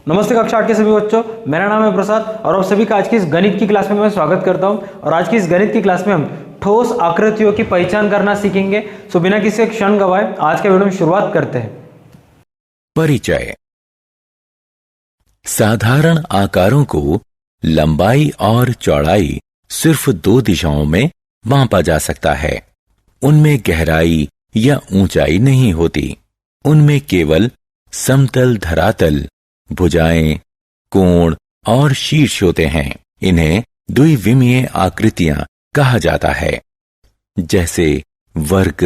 नमस्ते कक्षा 8 के सभी बच्चों, मेरा नाम है प्रसाद और आप सभी का आज की इस गणित की क्लास में मैं स्वागत करता हूं। और आज की इस गणित की क्लास में हम ठोस आकृतियों की पहचान करना सीखेंगे। सो बिना किसी क्षण गवाए आज के वीडियो में शुरुआत करते हैं। परिचय। साधारण आकारों को लंबाई और चौड़ाई सिर्फ दो दिशाओं में मापा जा सकता है। उनमें गहराई या ऊंचाई नहीं होती। उनमें केवल समतल, धरातल, भुजाएं, कोण और शीर्ष होते हैं। इन्हें द्विविमीय आकृतियां कहा जाता है, जैसे वर्ग,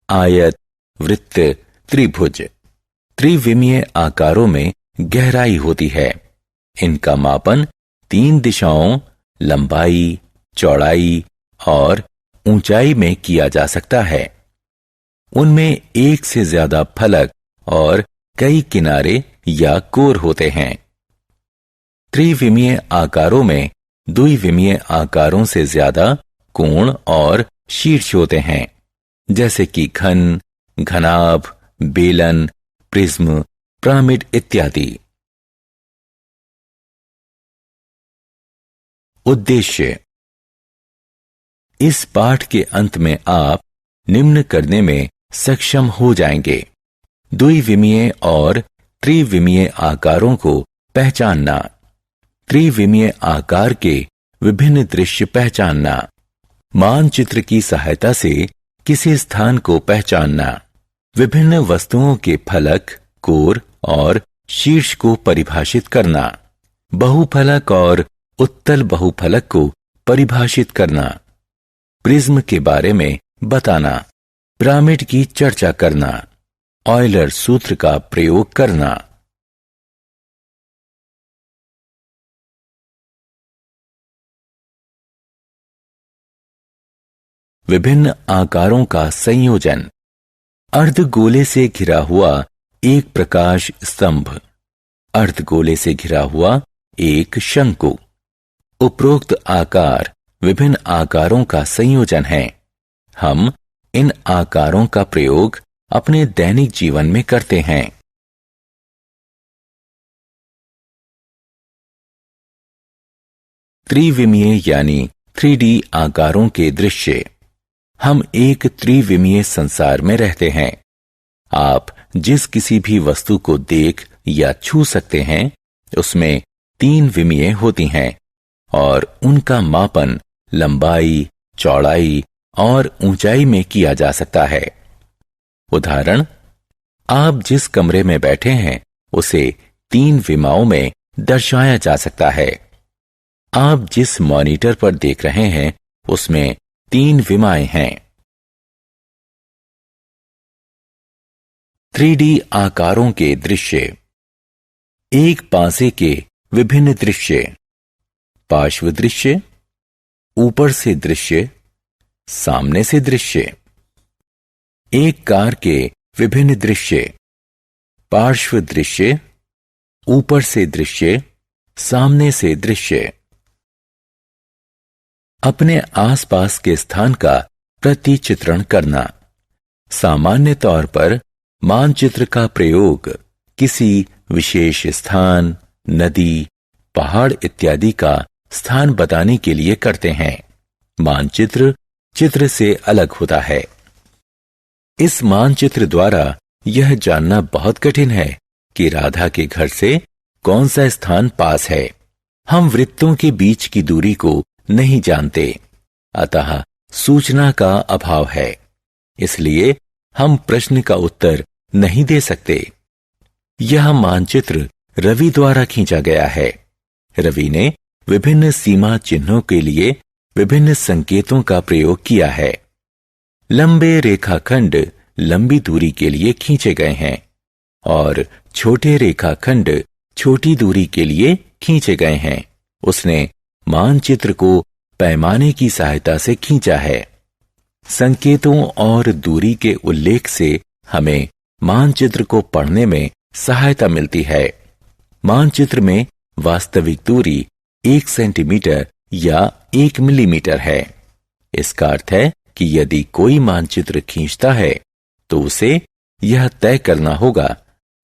आयत, वृत्त, त्रिभुज। त्रिविमीय आकारों में गहराई होती है। इनका मापन 3 दिशाओं लंबाई, चौड़ाई और ऊंचाई में किया जा सकता है। उनमें एक से ज्यादा फलक और कई किनारे या कोर होते हैं। त्रिविमीय आकारों में द्विविमीय आकारों से ज्यादा कोण और शीर्ष होते हैं, जैसे कि घन, घनाभ, बेलन, प्रिज्म, पिरामिड इत्यादि। उद्देश्य। इस पाठ के अंत में आप निम्न करने में सक्षम हो जाएंगे: द्विविमीय और त्रिविमीय आकारों को पहचानना, त्रिविमीय आकार के विभिन्न दृश्य पहचानना, मानचित्र की सहायता से किसी स्थान को पहचानना, विभिन्न वस्तुओं के फलक, कोर और शीर्ष को परिभाषित करना, बहुफलक और उत्तल बहुफलक को परिभाषित करना, प्रिज्म के बारे में बताना, पिरामिड की चर्चा करना, ऑयलर सूत्र का प्रयोग करना। विभिन्न आकारों का संयोजन। अर्धगोले से घिरा हुआ एक प्रकाश स्तंभ, अर्धगोले से घिरा हुआ एक शंकु। उपरोक्त आकार विभिन्न आकारों का संयोजन है। हम इन आकारों का प्रयोग अपने दैनिक जीवन में करते हैं। त्रिविमीय यानी 3D आकारों के दृश्य। हम एक त्रिविमीय संसार में रहते हैं। आप जिस किसी भी वस्तु को देख या छू सकते हैं, उसमें 3 विमीय होती हैं और उनका मापन लंबाई, चौड़ाई और ऊंचाई में किया जा सकता है। उदाहरण, आप जिस कमरे में बैठे हैं उसे 3 विमाओं में दर्शाया जा सकता है। आप जिस मॉनिटर पर देख रहे हैं उसमें 3 विमाएं हैं। 3D आकारों के दृश्य। एक पासे के विभिन्न दृश्य। पार्श्व दृश्य, ऊपर से दृश्य, सामने से दृश्य। एक कार के विभिन्न दृश्य। पार्श्व दृश्य, ऊपर से दृश्य, सामने से दृश्य। अपने आसपास के स्थान का प्रतिचित्रण करना। सामान्य तौर पर मानचित्र का प्रयोग किसी विशेष स्थान, नदी, पहाड़ इत्यादि का स्थान बताने के लिए करते हैं। मानचित्र चित्र से अलग होता है। इस मानचित्र द्वारा यह जानना बहुत कठिन है कि राधा के घर से कौन सा स्थान पास है। हम वृत्तों के बीच की दूरी को नहीं जानते, अतः सूचना का अभाव है। इसलिए हम प्रश्न का उत्तर नहीं दे सकते। यह मानचित्र रवि द्वारा खींचा गया है। रवि ने विभिन्न सीमा चिन्हों के लिए विभिन्न संकेतों का प्रयोग किया है। लंबे रेखाखंड लंबी दूरी के लिए खींचे गए हैं और छोटे रेखाखंड छोटी दूरी के लिए खींचे गए हैं। उसने मानचित्र को पैमाने की सहायता से खींचा है। संकेतों और दूरी के उल्लेख से हमें मानचित्र को पढ़ने में सहायता मिलती है। मानचित्र में वास्तविक दूरी 1 सेंटीमीटर या 1 मिलीमीटर है। इसका अर्थ है कि यदि कोई मानचित्र खींचता है तो उसे यह तय करना होगा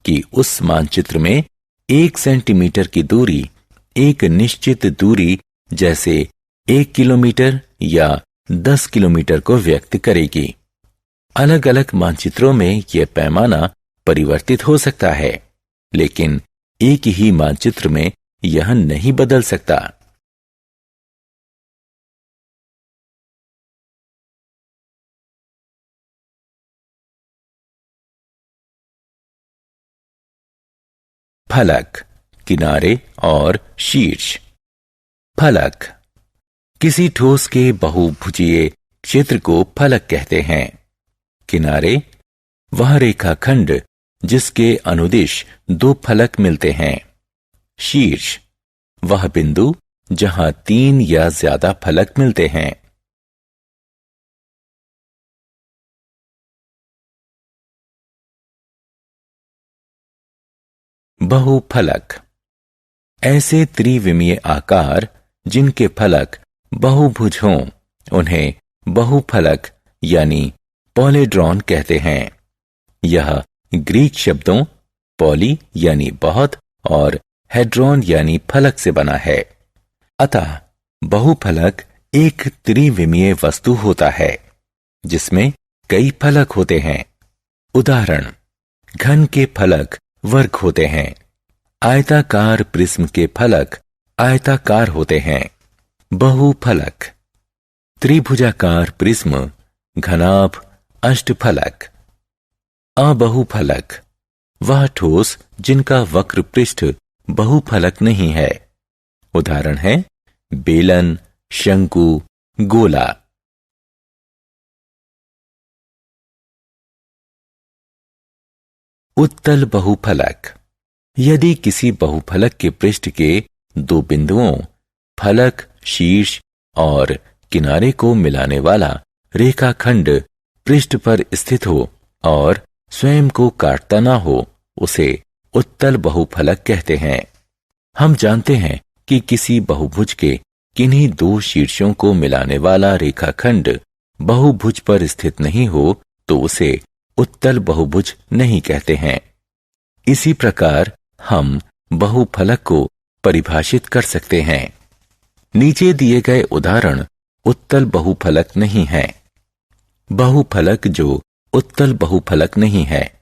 कि उस मानचित्र में 1 सेंटीमीटर की दूरी एक निश्चित दूरी जैसे 1 किलोमीटर या 10 किलोमीटर को व्यक्त करेगी। अलग अलग मानचित्रों में यह पैमाना परिवर्तित हो सकता है, लेकिन एक ही मानचित्र में यह नहीं बदल सकता। फलक, किनारे और शीर्ष। फलक किसी ठोस के बहुभुजीय क्षेत्र को फलक कहते हैं। किनारे वह रेखाखंड जिसके अनुदिश 2 फलक मिलते हैं। शीर्ष वह बिंदु जहां 3 या ज्यादा फलक मिलते हैं। बहुफलक ऐसे त्रिविमीय आकार जिनके फलक बहुभुज हों, उन्हें बहुफलक यानी पॉलीड्रॉन कहते हैं। यह ग्रीक शब्दों पॉली यानी बहुत और हेड्रॉन यानी फलक से बना है। अतः बहुफलक एक त्रिविमीय वस्तु होता है जिसमें कई फलक होते हैं। उदाहरण, घन के फलक वर्ग होते हैं। आयताकार प्रिज्म के फलक आयताकार होते हैं। बहुफलक त्रिभुजाकार प्रिज्म घनाभ अष्टफलक। अबहुफलक वह ठोस जिनका वक्र पृष्ठ बहुफलक नहीं है। उदाहरण है बेलन, शंकु, गोला। उत्तल बहुफलक यदि किसी बहुफलक के पृष्ठ के 2 बिंदुओं फलक, शीर्ष और किनारे को मिलाने वाला रेखाखंड पृष्ठ पर स्थित हो और स्वयं को काटता ना हो, उसे उत्तल बहुफलक कहते हैं। हम जानते हैं कि किसी बहुभुज के किन्हीं 2 शीर्षों को मिलाने वाला रेखाखंड बहुभुज पर स्थित नहीं हो तो उसे उत्तल बहुभुज नहीं कहते हैं। इसी प्रकार हम बहुफलक को परिभाषित कर सकते हैं। नीचे दिए गए उदाहरण उत्तल बहुफलक नहीं है। बहुफलक जो उत्तल बहुफलक नहीं है: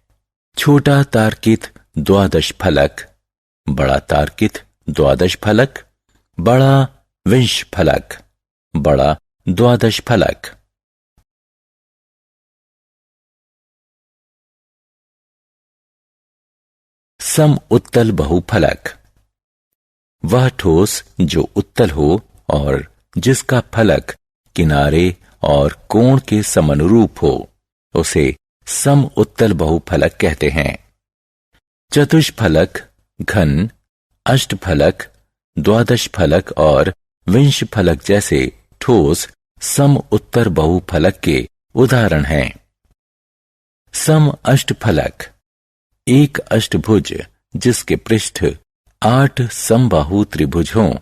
छोटा तार्कित द्वादश फलक, बड़ा तार्कित द्वादश फलक, बड़ा विंश फलक, बड़ा द्वादश फलक। सम उत्तल बहुफलक वह ठोस जो उत्तल हो और जिसका फलक किनारे और कोण के समनुरूप हो, उसे सम उत्तल बहुफलक कहते हैं। चतुष्फलक, घन, अष्टफलक, द्वादश फलक और विंश फलक जैसे ठोस सम उत्तर बहुफलक के उदाहरण हैं। सम अष्टफलक एक अष्टभुज जिसके पृष्ठ 8 समबाहु त्रिभुज हों।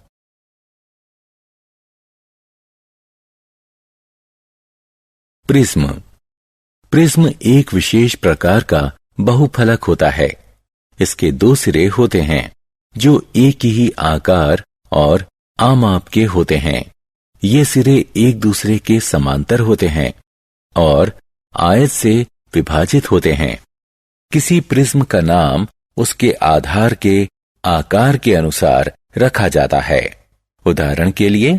प्रिज्म प्रिज्म एक विशेष प्रकार का बहुफलक होता है। इसके 2 सिरे होते हैं जो एक ही आकार और आमाप के होते हैं। ये सिरे एक दूसरे के समांतर होते हैं और आयत से विभाजित होते हैं। किसी प्रिज्म का नाम उसके आधार के आकार के अनुसार रखा जाता है। उदाहरण के लिए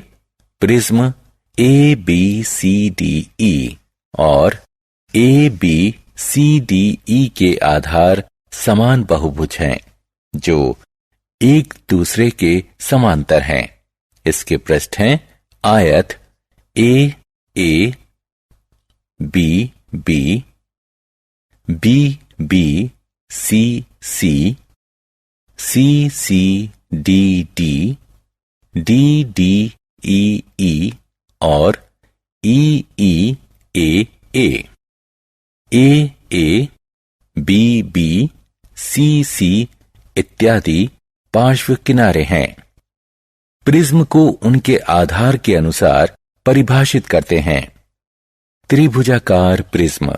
प्रिज्म ABCDE और ABCDE के आधार समान बहुभुज हैं जो एक दूसरे के समांतर हैं। इसके पृष्ठ हैं आयत AA, BB, BB, CC, CCDD, DDEE और EEAA। AA, BB, CC इत्यादि पार्श्व किनारे हैं। प्रिज्म को उनके आधार के अनुसार परिभाषित करते हैं। त्रिभुजाकार प्रिज्म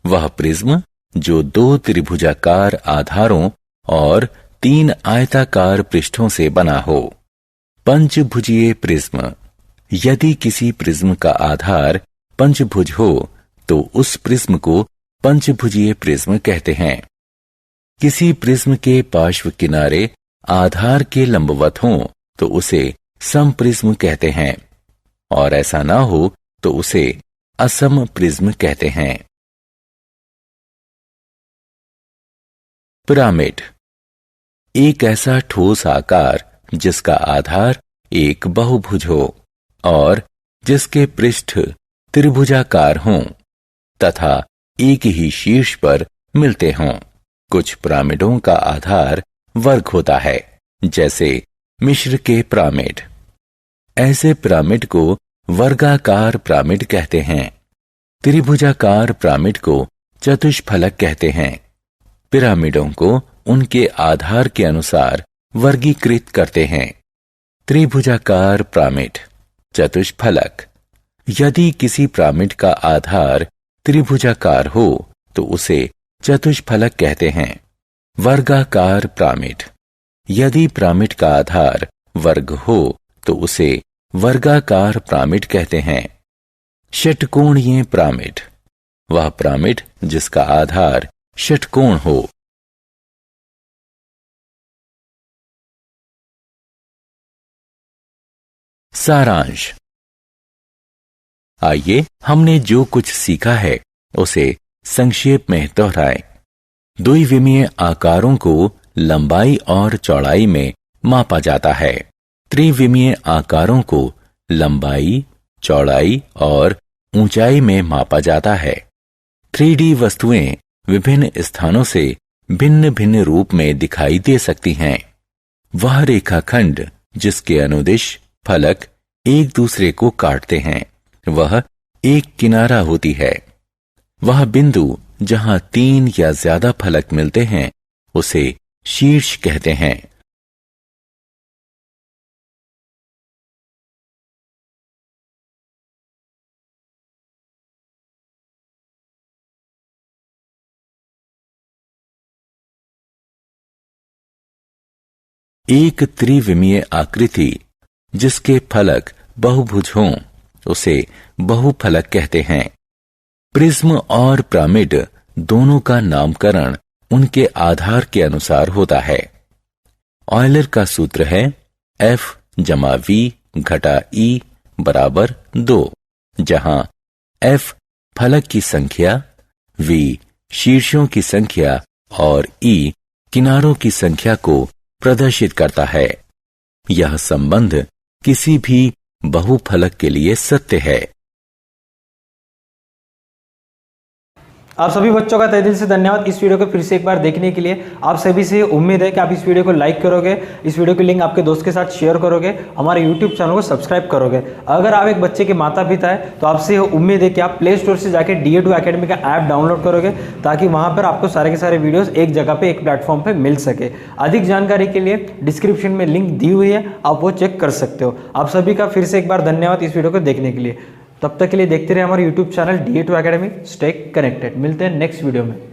वह प्रिज्म जो 2 त्रिभुजाकार आधारों और 3 आयताकार पृष्ठों से बना हो। पंचभुजीय प्रिज्म। यदि किसी प्रिज्म का आधार पंचभुज हो तो उस प्रिज्म को पंचभुजीय प्रिज्म कहते हैं। किसी प्रिज्म के पार्श्व किनारे आधार के लंबवत हों तो उसे समप्रिज्म कहते हैं, और ऐसा ना हो तो उसे असम प्रिज्म कहते हैं। पिरामिड। एक ऐसा ठोस आकार जिसका आधार एक बहुभुज हो और जिसके पृष्ठ त्रिभुजाकार हों तथा एक ही शीर्ष पर मिलते हों। कुछ पिरामिडों का आधार वर्ग होता है, जैसे मिस्र के पिरामिड। ऐसे पिरामिड को वर्गाकार पिरामिड कहते हैं। त्रिभुजाकार पिरामिड को चतुष्फलक कहते हैं। पिरामिडों को उनके आधार के अनुसार वर्गीकृत करते हैं। त्रिभुजाकार पिरामिड, चतुष्फलक। यदि किसी पिरामिड का आधार त्रिभुजाकार हो तो उसे चतुष्फलक कहते हैं। वर्गाकार पिरामिड। यदि पिरामिड का आधार वर्ग हो तो उसे वर्गाकार पिरामिड कहते हैं। षटकोणीय पिरामिड। वह पिरामिड जिसका आधार षटकोण हो। सारांश। आइए हमने जो कुछ सीखा है उसे संक्षेप में दोहराएं। द्विविमीय आकारों को लंबाई और चौड़ाई में मापा जाता है। त्रिविमीय आकारों को लंबाई, चौड़ाई और ऊंचाई में मापा जाता है। 3D वस्तुएं विभिन्न स्थानों से भिन्न भिन्न रूप में दिखाई दे सकती हैं। वह रेखाखंड जिसके अनुदिश फलक एक दूसरे को काटते हैं वह एक किनारा होती है। वह बिंदु जहां 3 या ज्यादा फलक मिलते हैं उसे शीर्ष कहते हैं। एक त्रिविमीय आकृति जिसके फलक बहुभुज हों उसे बहुफलक कहते हैं। प्रिज्म और पिरामिड दोनों का नामकरण उनके आधार के अनुसार होता है। ऑयलर का सूत्र है F जमा V घटा E बराबर 2, जहां F फलक की संख्या, V शीर्षों की संख्या और E किनारों की संख्या को प्रदर्शित करता है। यह संबंध किसी भी बहुफलक के लिए सत्य है। आप सभी बच्चों का तहे दिल से धन्यवाद इस वीडियो को फिर से एक बार देखने के लिए। आप सभी से उम्मीद है कि आप इस वीडियो को लाइक करोगे, इस वीडियो की लिंक आपके दोस्त के साथ शेयर करोगे, हमारे यूट्यूब चैनल को सब्सक्राइब करोगे। अगर आप एक बच्चे के माता पिता है तो आपसे उम्मीद है कि आप प्ले स्टोर से जाकर DA2 अकेडमी का ऐप डाउनलोड करोगे ताकि वहां पर आपको सारे के सारे वीडियोस एक जगह पे, एक प्लेटफॉर्म पे मिल सके। अधिक जानकारी के लिए डिस्क्रिप्शन में लिंक दी हुई है, आप वो चेक कर सकते हो। आप सभी का फिर से एक बार धन्यवाद इस वीडियो को देखने के लिए। तब तक के लिए देखते रहे हमारे YouTube channel DA2 academy. Stay connected. मिलते हैं नेक्स्ट वीडियो में।